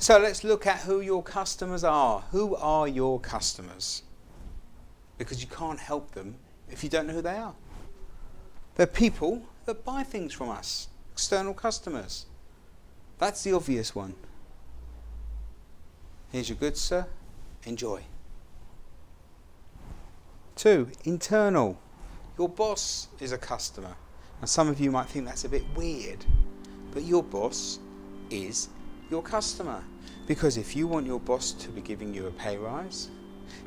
So let's look at who your customers are. Who are your customers? Because you can't help them if you don't know who they are. They're people that buy things from us, external customers. That's the obvious one. Here's your goods, sir. Enjoy. 2, internal. Your boss is a customer. Now some of you might think that's a bit weird, but your boss is your customer. Because if you want your boss to be giving you a pay rise,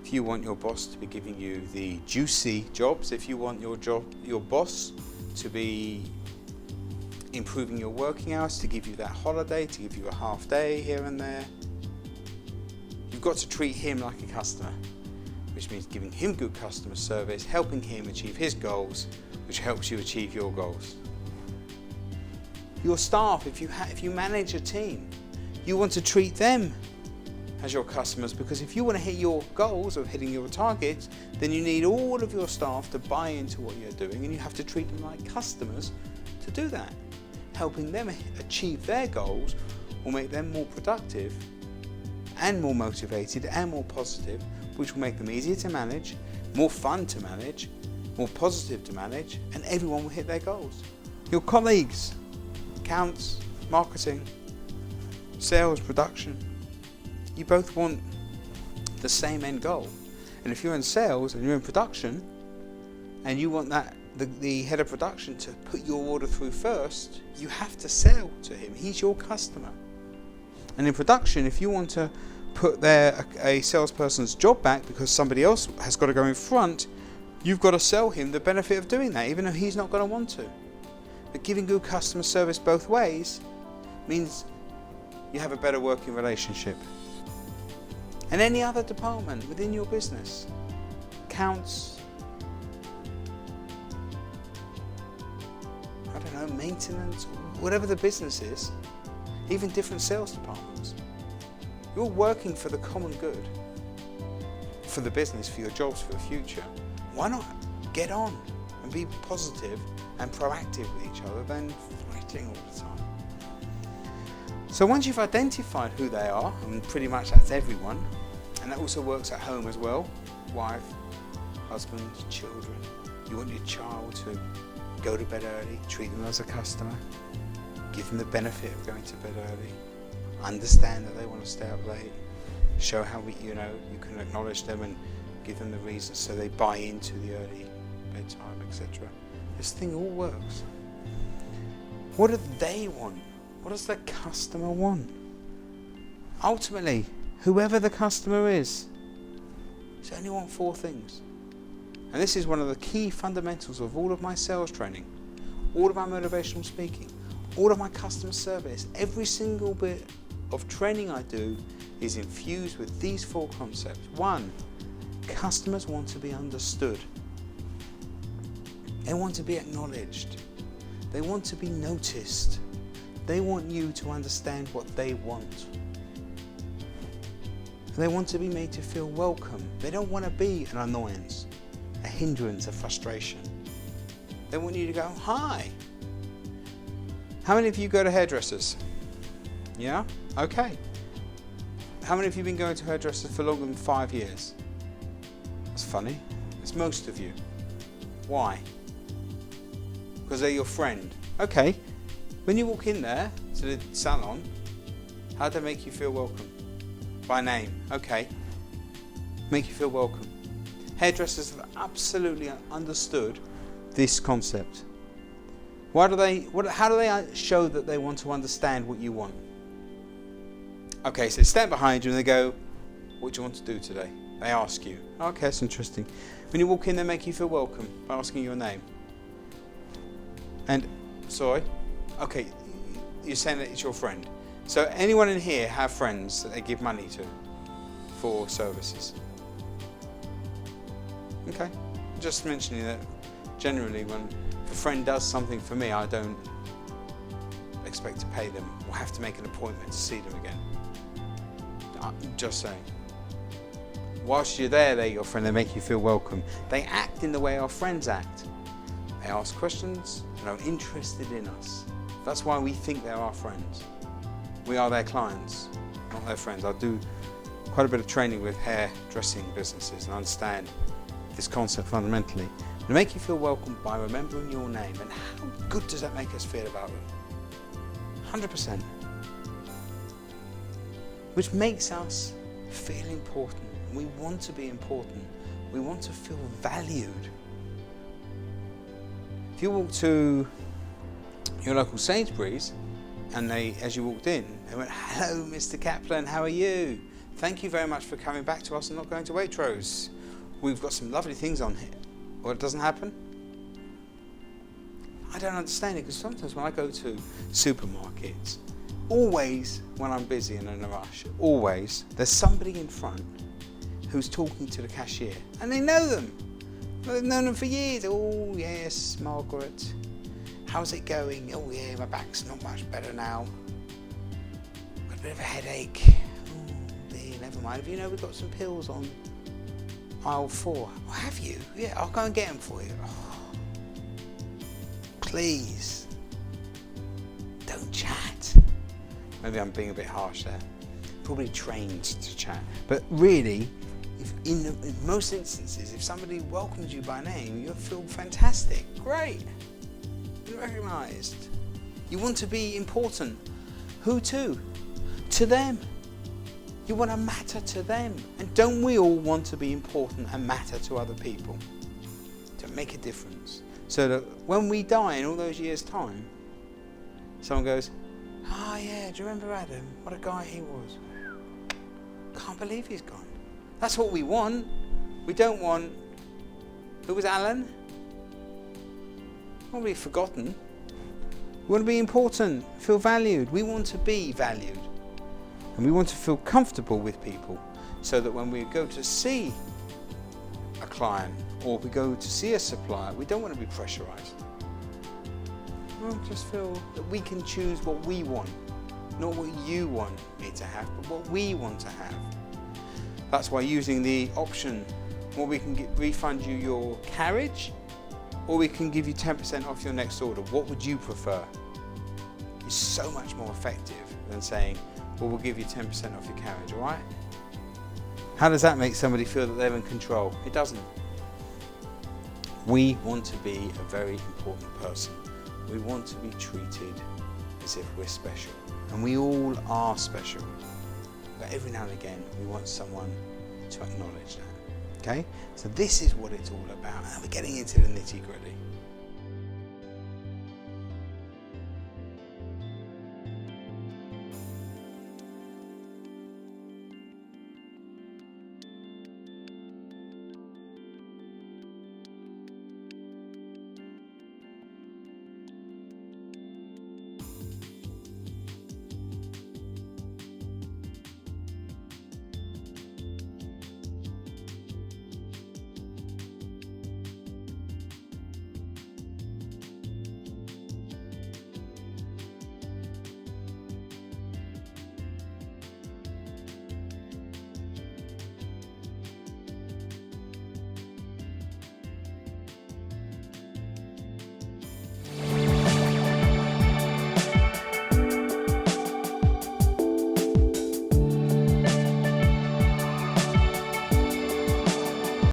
if you want your boss to be giving you the juicy jobs, if you want your boss to be improving your working hours, to give you that holiday, to give you a half day here and there, you've got to treat him like a customer, which means giving him good customer service, helping him achieve his goals, which helps you achieve your goals. Your staff, if you manage a team, you want to treat them as your customers, because if you want to hit your goals of hitting your targets, then you need all of your staff to buy into what you're doing, and you have to treat them like customers to do that. Helping them achieve their goals will make them more productive and more motivated and more positive, which will make them easier to manage, more fun to manage, more positive to manage, and everyone will hit their goals. Your colleagues, accounts, marketing, sales, production, you both want the same end goal. And if you're in sales and you're in production and you want the head of production to put your order through first, you have to sell to him. He's your customer. And in production, if you want to put a salesperson's job back because somebody else has got to go in front, you've got to sell him the benefit of doing that, even though he's not going to want to. But giving good customer service both ways means you have a better working relationship. And any other department within your business, accounts, I don't know, maintenance, whatever the business is, even different sales departments. You're working for the common good, for the business, for your jobs, for the future. Why not get on and be positive and proactive with each other than fighting all the time? So once you've identified who they are, and pretty much that's everyone, and that also works at home as well, wife, husband, children. You want your child to go to bed early, treat them as a customer, give them the benefit of going to bed early, understand that they want to stay up late, show how you can acknowledge them and give them the reasons so they buy into the early bedtime, etc. This thing all works. What do they want? What does the customer want? Ultimately, whoever the customer is, they only want 4 things. And this is one of the key fundamentals of all of my sales training, all of my motivational speaking, all of my customer service. Every single bit of training I do is infused with these 4 concepts. 1, customers want to be understood. They want to be acknowledged. They want to be noticed. They want you to understand what they want. They want to be made to feel welcome. They don't want to be an annoyance, a hindrance, a frustration. They want you to go, hi. How many of you go to hairdressers? Yeah? Okay. How many of you been going to hairdressers for longer than 5 years? That's funny. It's most of you. Why? Because they're your friend. Okay. When you walk in there to the salon, how do they make you feel welcome? By name. Okay. Make you feel welcome. Hairdressers have absolutely understood this concept. How do they show that they want to understand what you want? Okay, so they stand behind you and they go, what do you want to do today? They ask you. Okay, that's interesting. When you walk in, they make you feel welcome by asking your name. And, sorry? Okay, you're saying that it's your friend. So anyone in here have friends that they give money to for services? Okay, just mentioning that generally when a friend does something for me, I don't expect to pay them or have to make an appointment to see them again. I'm just saying. Whilst you're there, they're your friend, they make you feel welcome. They act in the way our friends act. They ask questions and are interested in us. That's why we think they're our friends. We are their clients. not their friends. I do quite a bit of training with hairdressing businesses and understand this concept fundamentally. To make you feel welcome by remembering your name, and how good does that make us feel about them? 100%. Which makes us feel important. We want to be important. We want to feel valued. If you walk to your local Sainsbury's and as you walked in, they went, "Hello, Mr. Kaplan, how are you? Thank you very much for coming back to us and not going to Waitrose. We've got some lovely things on here." Or it doesn't happen? I don't understand it, because sometimes when I go to supermarkets, always when I'm busy and in a rush, always there's somebody in front who's talking to the cashier, and they know them. They've known them for years. "Oh yes, Margaret. How's it going?" "Oh yeah, my back's not much better now. Got a bit of a headache." "Oh dear, never mind. Have you know we've got some pills on aisle 4. "Oh, have you? Yeah, I'll go and get them for you." "Oh, please, don't chat." Maybe I'm being a bit harsh there. Probably trained to chat. But really, in most instances, if somebody welcomes you by name, you'll feel fantastic. Great. You're recognised. You want to be important. Who to? To them. You want to matter to them. And don't we all want to be important and matter to other people? To make a difference. So that when we die in all those years' time, someone goes, "Oh yeah, do you remember Adam? What a guy he was. Can't believe he's gone." That's what we want. We don't want, who was Alan? We want to be forgotten. We want to be important, feel valued. We want to be valued. And we want to feel comfortable with people, so that when we go to see a client or we go to see a supplier, we don't want to be pressurized. We want to just feel that we can choose what we want, not what you want me to have, but what we want to have. That's why using the option where we can refund you your carriage, or we can give you 10% off your next order. What would you prefer? It's so much more effective than saying, "Well, we'll give you 10% off your carriage," all right? How does that make somebody feel that they're in control? It doesn't. We want to be a very important person. We want to be treated as if we're special. And we all are special. But every now and again, we want someone to acknowledge that. Okay? So this is what it's all about. And we're getting into the nitty-gritty.